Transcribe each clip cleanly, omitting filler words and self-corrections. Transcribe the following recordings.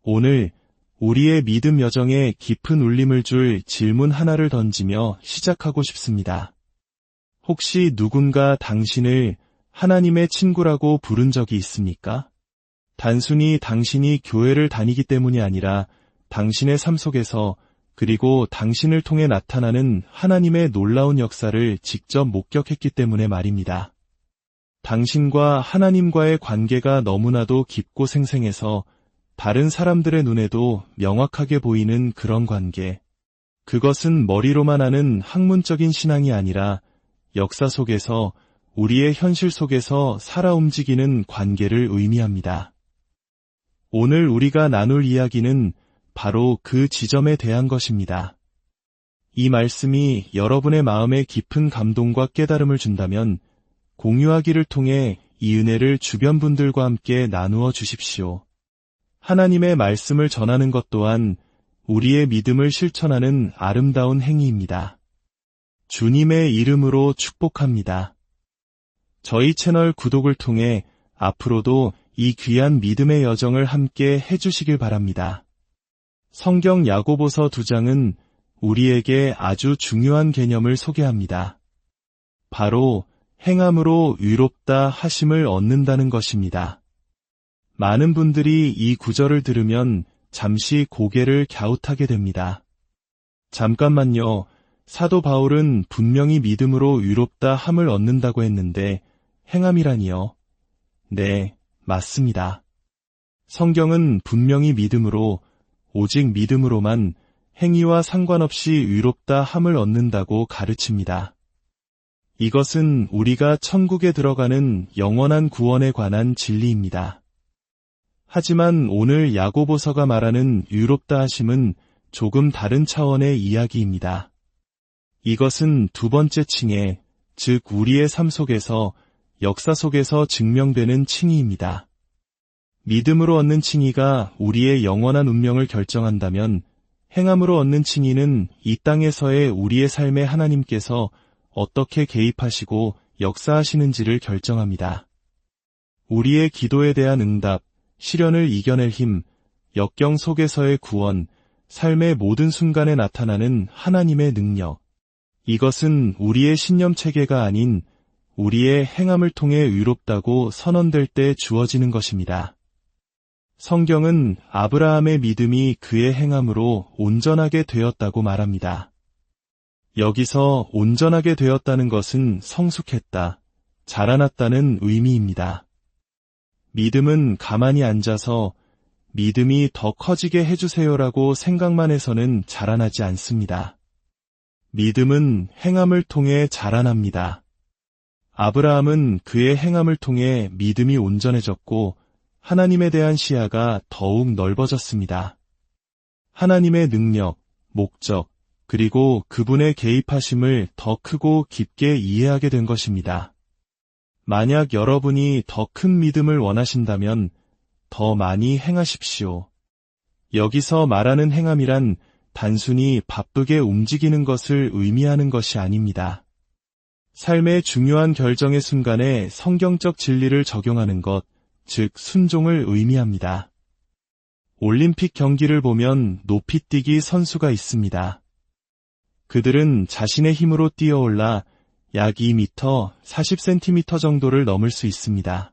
오늘 우리의 믿음 여정에 깊은 울림을 줄 질문 하나를 던지며 시작하고 싶습니다. 혹시 누군가 당신을 하나님의 친구라고 부른 적이 있습니까? 단순히 당신이 교회를 다니기 때문이 아니라 당신의 삶 속에서 그리고 당신을 통해 나타나는 하나님의 놀라운 역사를 직접 목격했기 때문에 말입니다. 당신과 하나님과의 관계가 너무나도 깊고 생생해서 다른 사람들의 눈에도 명확하게 보이는 그런 관계. 그것은 머리로만 하는 학문적인 신앙이 아니라 역사 속에서 우리의 현실 속에서 살아 움직이는 관계를 의미합니다. 오늘 우리가 나눌 이야기는 바로 그 지점에 대한 것입니다. 이 말씀이 여러분의 마음에 깊은 감동과 깨달음을 준다면 공유하기를 통해 이 은혜를 주변 분들과 함께 나누어 주십시오. 하나님의 말씀을 전하는 것 또한 우리의 믿음을 실천하는 아름다운 행위입니다. 주님의 이름으로 축복합니다. 저희 채널 구독을 통해 앞으로도 이 귀한 믿음의 여정을 함께 해주시길 바랍니다. 성경 야고보서 2장은 우리에게 아주 중요한 개념을 소개합니다. 바로 행함으로 의롭다 하심을 얻는다는 것입니다. 많은 분들이 이 구절을 들으면 잠시 고개를 갸웃하게 됩니다. 잠깐만요. 사도 바울은 분명히 믿음으로 의롭다 함을 얻는다고 했는데 행함이라니요? 네, 맞습니다. 성경은 분명히 믿음으로, 오직 믿음으로만 행위와 상관없이 의롭다 함을 얻는다고 가르칩니다. 이것은 우리가 천국에 들어가는 영원한 구원에 관한 진리입니다. 하지만 오늘 야고보서가 말하는 의롭다 하심은 조금 다른 차원의 이야기입니다. 이것은 두 번째 칭해, 즉 우리의 삶 속에서, 역사 속에서 증명되는 칭의입니다. 믿음으로 얻는 칭의가 우리의 영원한 운명을 결정한다면 행함으로 얻는 칭의는 이 땅에서의 우리의 삶에 하나님께서 어떻게 개입하시고 역사하시는지를 결정합니다. 우리의 기도에 대한 응답, 시련을 이겨낼 힘, 역경 속에서의 구원, 삶의 모든 순간에 나타나는 하나님의 능력. 이것은 우리의 신념 체계가 아닌 우리의 행함을 통해 의롭다고 선언될 때 주어지는 것입니다. 성경은 아브라함의 믿음이 그의 행함으로 온전하게 되었다고 말합니다. 여기서 온전하게 되었다는 것은 성숙했다, 자라났다는 의미입니다. 믿음은 가만히 앉아서 믿음이 더 커지게 해주세요라고 생각만 해서는 자라나지 않습니다. 믿음은 행함을 통해 자라납니다. 아브라함은 그의 행함을 통해 믿음이 온전해졌고 하나님에 대한 시야가 더욱 넓어졌습니다. 하나님의 능력, 목적, 그리고 그분의 개입하심을 더 크고 깊게 이해하게 된 것입니다. 만약 여러분이 더 큰 믿음을 원하신다면 더 많이 행하십시오. 여기서 말하는 행함이란 단순히 바쁘게 움직이는 것을 의미하는 것이 아닙니다. 삶의 중요한 결정의 순간에 성경적 진리를 적용하는 것, 즉 순종을 의미합니다. 올림픽 경기를 보면 높이뛰기 선수가 있습니다. 그들은 자신의 힘으로 뛰어올라 약 2m, 40cm 정도를 넘을 수 있습니다.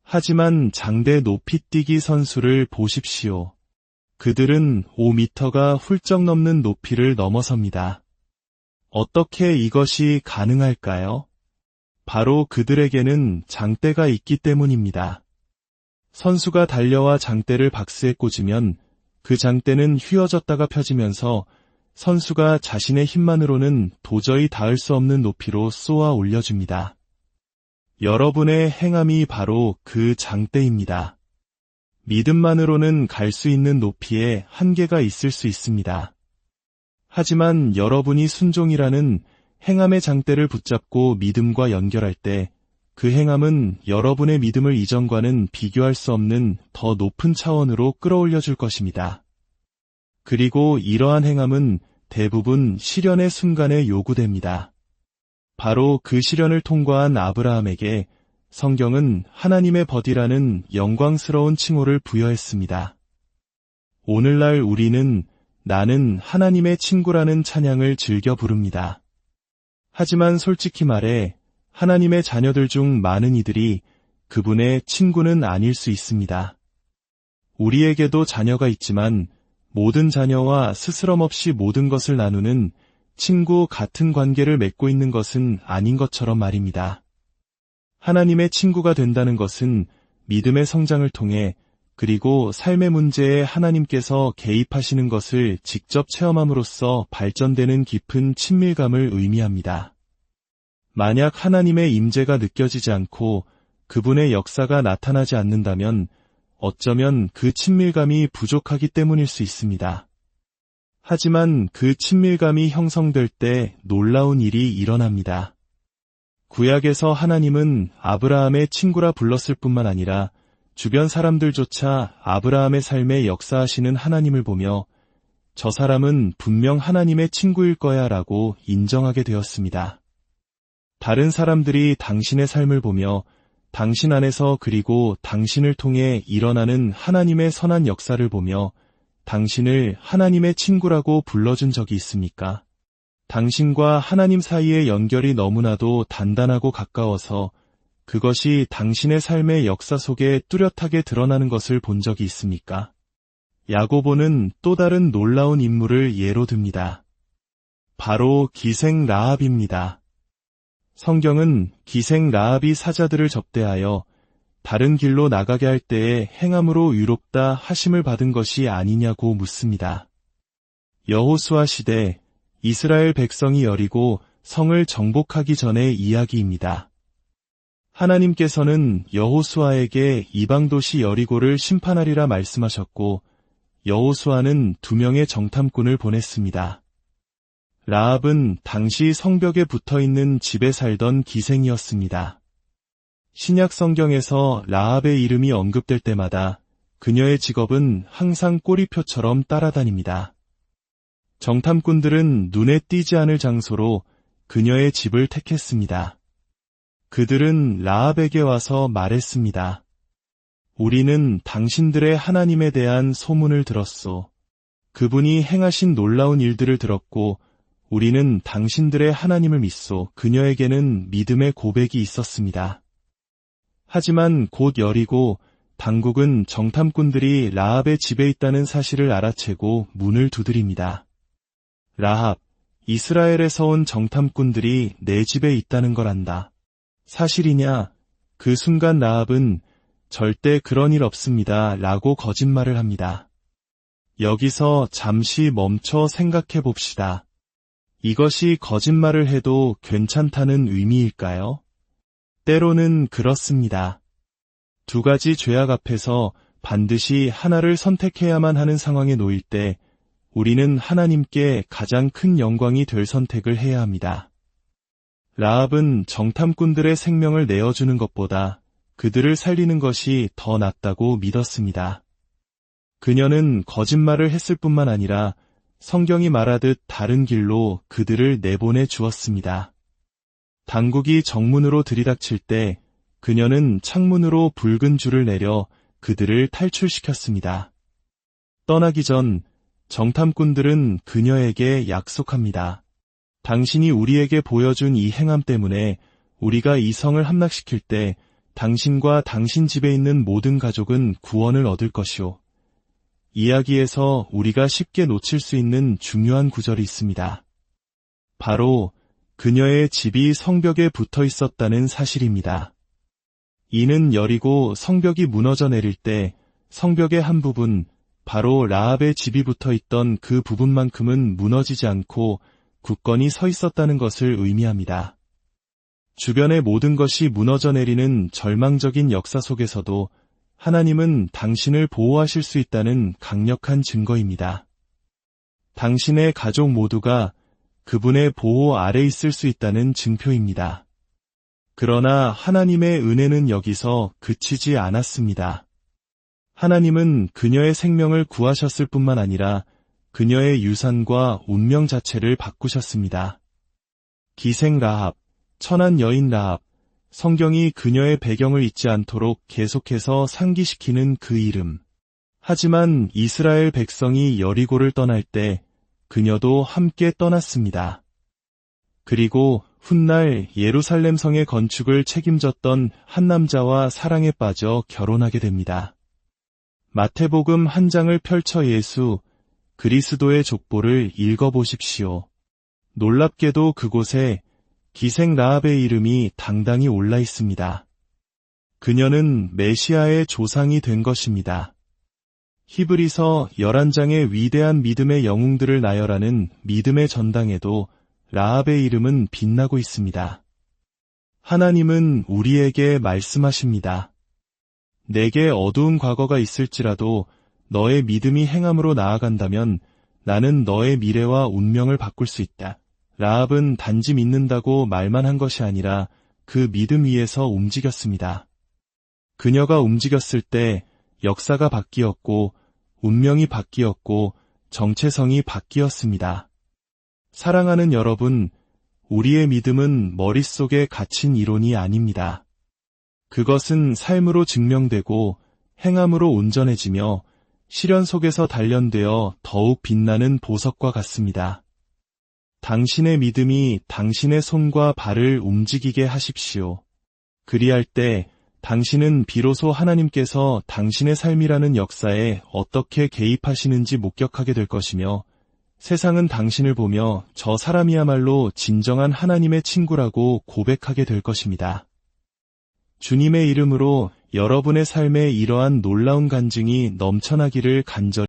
하지만 장대 높이뛰기 선수를 보십시오. 그들은 5m가 훌쩍 넘는 높이를 넘어섭니다. 어떻게 이것이 가능할까요? 바로 그들에게는 장대가 있기 때문입니다. 선수가 달려와 장대를 박스에 꽂으면 그 장대는 휘어졌다가 펴지면서 선수가 자신의 힘만으로는 도저히 닿을 수 없는 높이로 쏘아 올려줍니다. 여러분의 행함이 바로 그 장대입니다. 믿음만으로는 갈 수 있는 높이에 한계가 있을 수 있습니다. 하지만 여러분이 순종이라는 행함의 장대를 붙잡고 믿음과 연결할 때 그 행함은 여러분의 믿음을 이전과는 비교할 수 없는 더 높은 차원으로 끌어올려 줄 것입니다. 그리고 이러한 행함은 대부분 시련의 순간에 요구됩니다. 바로 그 시련을 통과한 아브라함에게 성경은 하나님의 벗이라는 영광스러운 칭호를 부여했습니다. 오늘날 우리는 나는 하나님의 친구라는 찬양을 즐겨 부릅니다. 하지만 솔직히 말해 하나님의 자녀들 중 많은 이들이 그분의 친구는 아닐 수 있습니다. 우리에게도 자녀가 있지만 모든 자녀와 스스럼 없이 모든 것을 나누는 친구 같은 관계를 맺고 있는 것은 아닌 것처럼 말입니다. 하나님의 친구가 된다는 것은 믿음의 성장을 통해 그리고 삶의 문제에 하나님께서 개입하시는 것을 직접 체험함으로써 발전되는 깊은 친밀감을 의미합니다. 만약 하나님의 임재가 느껴지지 않고 그분의 역사가 나타나지 않는다면 어쩌면 그 친밀감이 부족하기 때문일 수 있습니다. 하지만 그 친밀감이 형성될 때 놀라운 일이 일어납니다. 구약에서 하나님은 아브라함의 친구라 불렀을 뿐만 아니라 주변 사람들조차 아브라함의 삶에 역사하시는 하나님을 보며 저 사람은 분명 하나님의 친구일 거야 라고 인정하게 되었습니다. 다른 사람들이 당신의 삶을 보며 당신 안에서 그리고 당신을 통해 일어나는 하나님의 선한 역사를 보며 당신을 하나님의 친구라고 불러준 적이 있습니까? 당신과 하나님 사이의 연결이 너무나도 단단하고 가까워서 그것이 당신의 삶의 역사 속에 뚜렷하게 드러나는 것을 본 적이 있습니까? 야고보는 또 다른 놀라운 인물을 예로 듭니다. 바로 기생 라합입니다. 성경은 기생 라합이 사자들을 접대하여 다른 길로 나가게 할 때에 행함으로 의롭다 하심을 받은 것이 아니냐고 묻습니다. 여호수아 시대 이스라엘 백성이 여리고 성을 정복하기 전의 이야기입니다. 하나님께서는 여호수아에게 이방 도시 여리고를 심판하리라 말씀하셨고 여호수아는 2명의 정탐꾼을 보냈습니다. 라합은 당시 성벽에 붙어있는 집에 살던 기생이었습니다. 신약 성경에서 라합의 이름이 언급될 때마다 그녀의 직업은 항상 꼬리표처럼 따라다닙니다. 정탐꾼들은 눈에 띄지 않을 장소로 그녀의 집을 택했습니다. 그들은 라합에게 와서 말했습니다. 우리는 당신들의 하나님에 대한 소문을 들었소. 그분이 행하신 놀라운 일들을 들었고 우리는 당신들의 하나님을 믿소. 그녀에게는 믿음의 고백이 있었습니다. 하지만 곧 여리고 당국은 정탐꾼들이 라합의 집에 있다는 사실을 알아채고 문을 두드립니다. 라합, 이스라엘에서 온 정탐꾼들이 내 집에 있다는 걸 안다. 사실이냐? 그 순간 라합은 절대 그런 일 없습니다. 라고 거짓말을 합니다. 여기서 잠시 멈춰 생각해 봅시다. 이것이 거짓말을 해도 괜찮다는 의미일까요? 때로는 그렇습니다. 2가지 죄악 앞에서 반드시 하나를 선택해야만 하는 상황에 놓일 때 우리는 하나님께 가장 큰 영광이 될 선택을 해야 합니다. 라합은 정탐꾼들의 생명을 내어주는 것보다 그들을 살리는 것이 더 낫다고 믿었습니다. 그녀는 거짓말을 했을 뿐만 아니라 성경이 말하듯 다른 길로 그들을 내보내 주었습니다. 당국이 정문으로 들이닥칠 때 그녀는 창문으로 붉은 줄을 내려 그들을 탈출시켰습니다. 떠나기 전 정탐꾼들은 그녀에게 약속합니다. 당신이 우리에게 보여준 이 행함 때문에 우리가 이 성을 함락시킬 때 당신과 당신 집에 있는 모든 가족은 구원을 얻을 것이오. 이야기에서 우리가 쉽게 놓칠 수 있는 중요한 구절이 있습니다. 바로 그녀의 집이 성벽에 붙어 있었다는 사실입니다. 이는 여리고 성벽이 무너져 내릴 때 성벽의 한 부분, 바로 라합의 집이 붙어 있던 그 부분만큼은 무너지지 않고 굳건히 서 있었다는 것을 의미합니다. 주변의 모든 것이 무너져 내리는 절망적인 역사 속에서도 하나님은 당신을 보호하실 수 있다는 강력한 증거입니다. 당신의 가족 모두가 그분의 보호 아래 있을 수 있다는 증표입니다. 그러나 하나님의 은혜는 여기서 그치지 않았습니다. 하나님은 그녀의 생명을 구하셨을 뿐만 아니라 그녀의 유산과 운명 자체를 바꾸셨습니다. 기생 라합, 천한 여인 라합, 성경이 그녀의 배경을 잊지 않도록 계속해서 상기시키는 그 이름. 하지만 이스라엘 백성이 여리고를 떠날 때 그녀도 함께 떠났습니다. 그리고 훗날 예루살렘 성의 건축을 책임졌던 한 남자와 사랑에 빠져 결혼하게 됩니다. 마태복음 한 장을 펼쳐 예수 그리스도의 족보를 읽어보십시오. 놀랍게도 그곳에 기생 라합의 이름이 당당히 올라 있습니다. 그녀는 메시아의 조상이 된 것입니다. 히브리서 11장의 위대한 믿음의 영웅들을 나열하는 믿음의 전당에도 라합의 이름은 빛나고 있습니다. 하나님은 우리에게 말씀하십니다. 내게 어두운 과거가 있을지라도 너의 믿음이 행함으로 나아간다면 나는 너의 미래와 운명을 바꿀 수 있다. 라합은 단지 믿는다고 말만 한 것이 아니라 그 믿음 위에서 움직였습니다. 그녀가 움직였을 때 역사가 바뀌었고 운명이 바뀌었고 정체성이 바뀌었습니다. 사랑하는 여러분, 우리의 믿음은 머릿속에 갇힌 이론이 아닙니다. 그것은 삶으로 증명되고 행함으로 온전해지며 시련 속에서 단련되어 더욱 빛나는 보석과 같습니다. 당신의 믿음이 당신의 손과 발을 움직이게 하십시오. 그리할 때 당신은 비로소 하나님께서 당신의 삶이라는 역사에 어떻게 개입하시는지 목격하게 될 것이며 세상은 당신을 보며 저 사람이야말로 진정한 하나님의 친구라고 고백하게 될 것입니다. 주님의 이름으로 여러분의 삶에 이러한 놀라운 간증이 넘쳐나기를 간절히